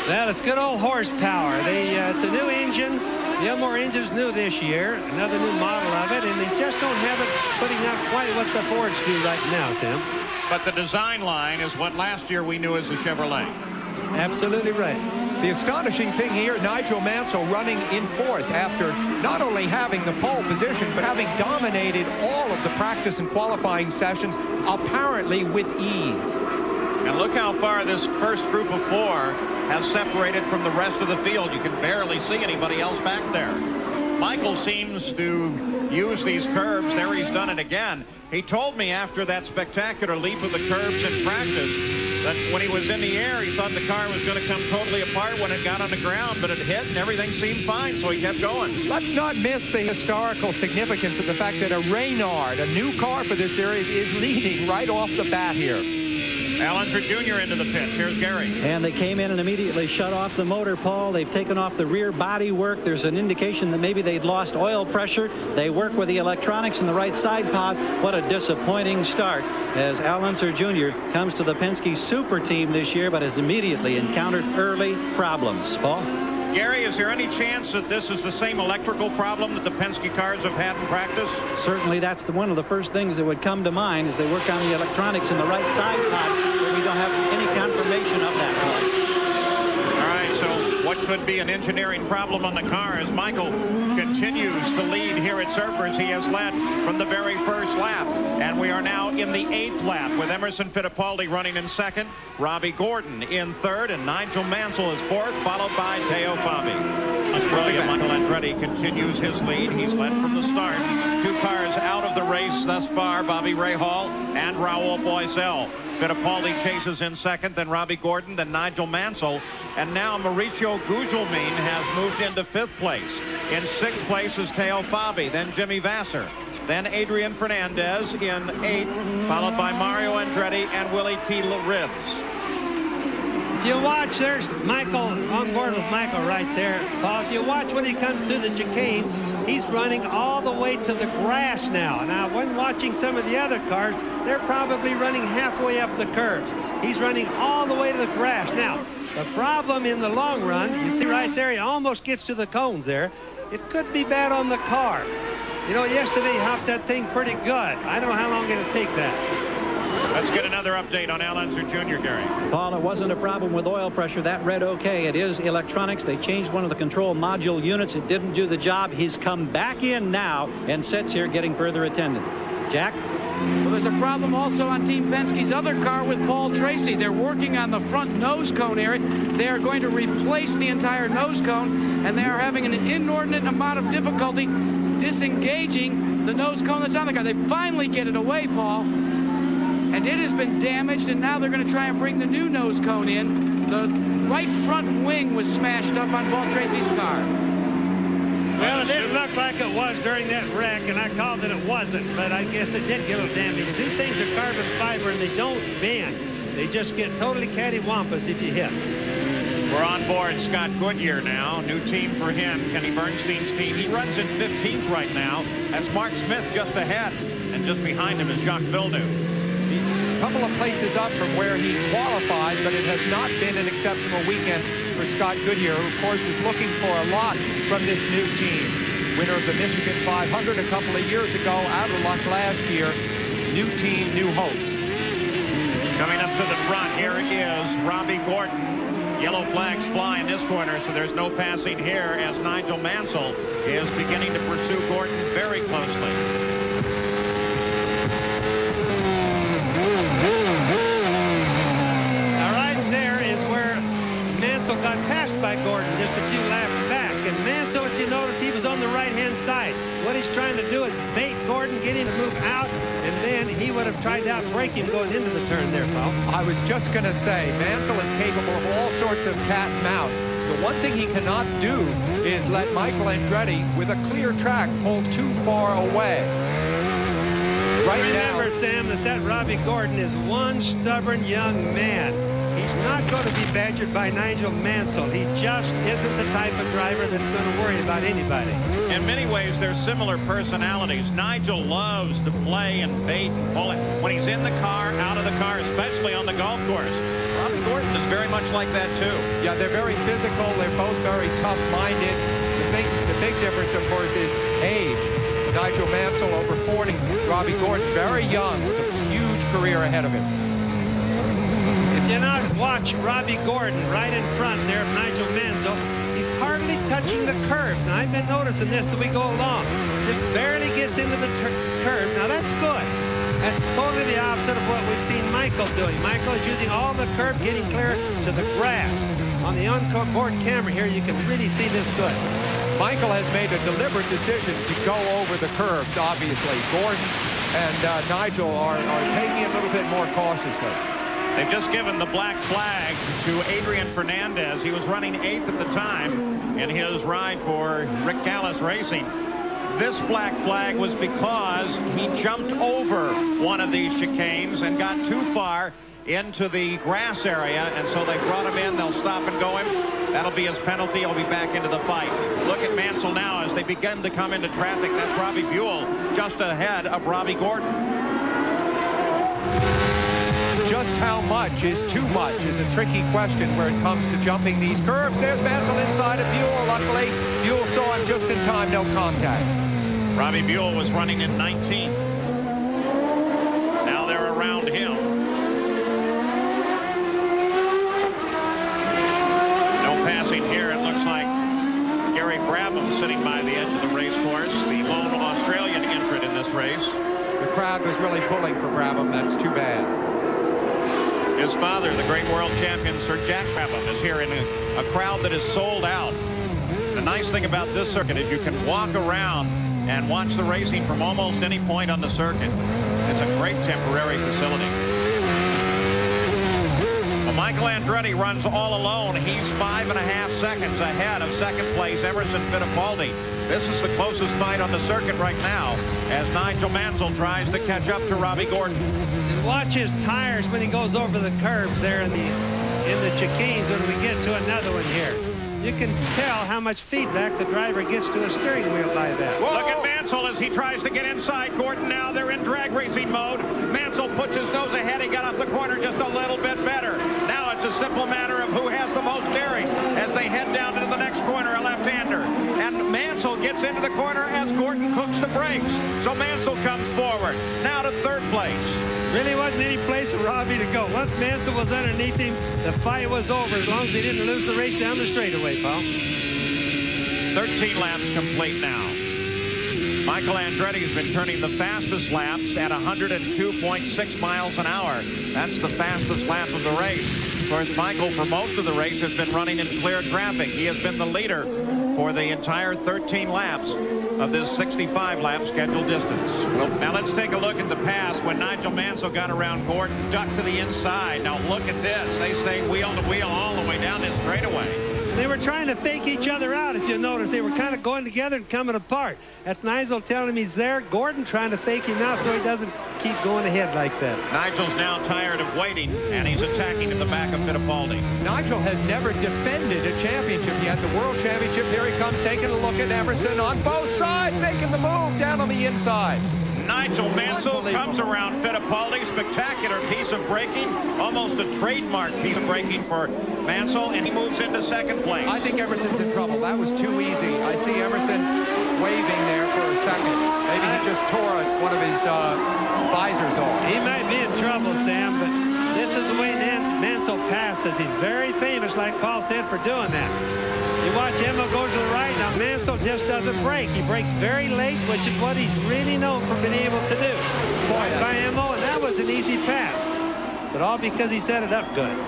Well, it's good old horsepower. It's a new engine. The Elmore engine's new this year, another new model of it, and they just don't have it putting out quite what the Fords do right now, Tim. But the design line is what last year we knew as a Chevrolet. Absolutely right. The astonishing thing here, Nigel Mansell running in fourth after not only having the pole position, but having dominated all of the practice and qualifying sessions, apparently with ease. And look how far this first group of four has separated from the rest of the field. You can barely see anybody else back there. Michael seems to use these curbs. There he's done it again. He told me after that spectacular leap of the curbs in practice that when he was in the air, he thought the car was going to come totally apart when it got on the ground, but it hit and everything seemed fine, so he kept going. Let's not miss the historical significance of the fact that a Reynard, a new car for this series, is leading right off the bat here. Al Unser Jr. into the pits. Here's Gary. And they came in and immediately shut off the motor, Paul. They've taken off the rear body work. There's an indication that maybe they'd lost oil pressure. They work with the electronics in the right side pod. What a disappointing start as Al Unser Jr. comes to the Penske Super Team this year, but has immediately encountered early problems. Paul? Gary, is there any chance that this is the same electrical problem that the Penske cars have had in practice? Certainly, that's one of the first things that would come to mind as they work on the electronics in the right side pod, but we don't have any confirmation of that. All right, so what could be an engineering problem on the car as Michael continues to lead here at Surfers? He has led from the very first lap, and we are now in the 8th lap with Emerson Fittipaldi running in second, Robbie Gordon in third, and Nigel Mansell is fourth, followed by Teo Fabi. Australia Michael Andretti continues his lead. He's led from the start. 2 cars out of the race thus far, Bobby Rahal and Raul Boisel. Fittipaldi chases in second, then Robbie Gordon, then Nigel Mansell, and now Mauricio Gugelmin has moved into 5th place. In 6th place is Teo Fabi, then Jimmy Vasser, then Adrian Fernandez in 8th, followed by Mario Andretti and Willie T. Ribbs. If you watch, there's Michael on board with Michael right there, Paul. If you watch when he comes through the chicane, he's running all the way to the grass now. Now, when watching some of the other cars, they're probably running halfway up the curves. He's running all the way to the grass. Now, the problem in the long run, you see right there, he almost gets to the cones there. It could be bad on the car. You know, yesterday he hopped that thing pretty good. I don't know how long it'll take that. Let's get another update on Al Unser Jr., Gary. Paul, it wasn't a problem with oil pressure. That read okay. It is electronics. They changed one of the control module units. It didn't do the job. He's come back in now and sits here getting further attended. Jack? Well, there's a problem also on Team Penske's other car with Paul Tracy. They're working on the front nose cone area. They are going to replace the entire nose cone, and they are having an inordinate amount of difficulty disengaging the nose cone that's on the car. They finally get it away, Paul, and it has been damaged, and now they're going to try and bring the new nose cone in. The right front wing was smashed up on Paul Tracy's car. Well, it didn't look like it was during that wreck, and I called it wasn't, but I guess it did get a little damage. These things are carbon fiber, and they don't bend. They just get totally cattywampus if you hit. We're on board Scott Goodyear now. New team for him, Kenny Bernstein's team. He runs in 15th right now. That's Mark Smith just ahead, and just behind him is Jacques Villeneuve. He's a couple of places up from where he qualified, but it has not been an exceptional weekend for Scott Goodyear, who, of course, is looking for a lot from this new team. Winner of the Michigan 500 a couple of years ago, out of luck last year. New team, new hopes. Coming up to the front, here is Robbie Gordon. Yellow flags fly in this corner, so there's no passing here as Nigel Mansell is beginning to pursue Gordon very closely. Got passed by Gordon just a few laps back, and Mansell, if you notice, he was on the right-hand side. What he's trying to do is bait Gordon, get him to move out, and then he would have tried to outbrake him going into the turn there, Paul. I was just going to say, Mansell is capable of all sorts of cat and mouse. The one thing he cannot do is let Michael Andretti, with a clear track, pull too far away. Right Remember, now, Sam, that Robbie Gordon is one stubborn young man. He's not going to be badgered by Nigel Mansell. He just isn't the type of driver that's going to worry about anybody. In many ways, they're similar personalities. Nigel loves to play and bait and pull it when he's in the car, out of the car, especially on the golf course. Robbie Robbie Gordon is very much like that, too. Yeah, they're very physical. They're both very tough-minded. The big difference, of course, is age. Nigel Mansell, over 40. Robbie Gordon, very young, with a huge career ahead of him. If you now watch Robbie Gordon right in front there of Nigel Mansell, he's hardly touching the curve. Now, I've been noticing this as we go along. Just barely gets into the curve. Now, that's good. That's totally the opposite of what we've seen Michael doing. Michael is using all the curve, getting clear to the grass. On the on-board camera here, you can really see this good. Michael has made a deliberate decision to go over the curves, obviously. Gordon and Nigel are taking it a little bit more cautiously. They've just given the black flag to Adrian Fernandez. He was running 8th at the time in his ride for Rick Gallis Racing. This black flag was because he jumped over one of these chicanes and got too far into the grass area, and so they brought him in. They'll stop and go him. That'll be his penalty. He'll be back into the fight. Look at Mansell now as they begin to come into traffic. That's Robbie Buell just ahead of Robbie Gordon. Just how much is too much is a tricky question where it comes to jumping these curves. There's Mansell inside of Buell. Luckily, Buell saw him just in time. No contact. Robbie Buell was running in 19th. Now they're around him. No passing here. It looks like Gary Brabham sitting by the edge of the race course, the lone Australian entrant in this race. The crowd was really pulling for Brabham. That's too bad. His father, the great world champion Sir Jack Brabham, is here in a crowd that is sold out. The nice thing about this circuit is you can walk around and watch the racing from almost any point on the circuit. It's a great temporary facility. Well, Michael Andretti runs all alone. He's 5.5 seconds ahead of second place Emerson Fittipaldi. This is the closest fight on the circuit right now as Nigel Mansell tries to catch up to Robbie Gordon. And watch his tires when he goes over the curves there in the chicanes when we get to another one here. You can tell how much feedback the driver gets to a steering wheel by that. Whoa. Look at Mansell as he tries to get inside Gordon. Now they're in drag racing mode. Mansell puts his nose ahead. He got off the corner just a little bit better. Now it's a simple matter of who has the most daring as they head down into the next corner, a left-hander. And Mansell gets into the corner as Gordon cooks the brakes. So Mansell comes forward. Now to third place. Really wasn't any place for Robbie to go. Once Mansell was underneath him, the fight was over as long as he didn't lose the race down the straightaway, Paul. 13 laps complete now. Michael Andretti has been turning the fastest laps at 102.6 miles an hour. That's the fastest lap of the race. Of course, Michael, for most of the race, has been running in clear traffic. He has been the leader for the entire 13 laps of this 65-lap scheduled distance. Well, now let's take a look at the pass when Nigel Mansell got around Gordon, ducked to the inside. Now look at this. They say wheel to wheel all the way down this straightaway. They were trying to fake each other out, if you notice. They were kind of going together and coming apart. That's Nigel telling him he's there. Gordon trying to fake him out so he doesn't keep going ahead like that. Nigel's now tired of waiting, and he's attacking in the back of Fittipaldi. Nigel has never defended a championship yet. The World Championship, here he comes, taking a look at Emerson on both sides, making the move down on the inside. Nigel Mansell comes around Fittipaldi. Spectacular piece of braking, almost a trademark piece of braking for Mansell, and he moves into second place. I think Emerson's in trouble. That was too easy. I see Emerson waving there for a second. Maybe he just tore one of his visors off. He might be in trouble, Sam, but this is the way Mansell passes. He's very famous, like Paul said, for doing that. You watch Emma go to the right. Now Mansell just doesn't brake. He brakes very late, which is what he's really known for being able to do. By Emma, and that was an easy pass. But all because he set it up good.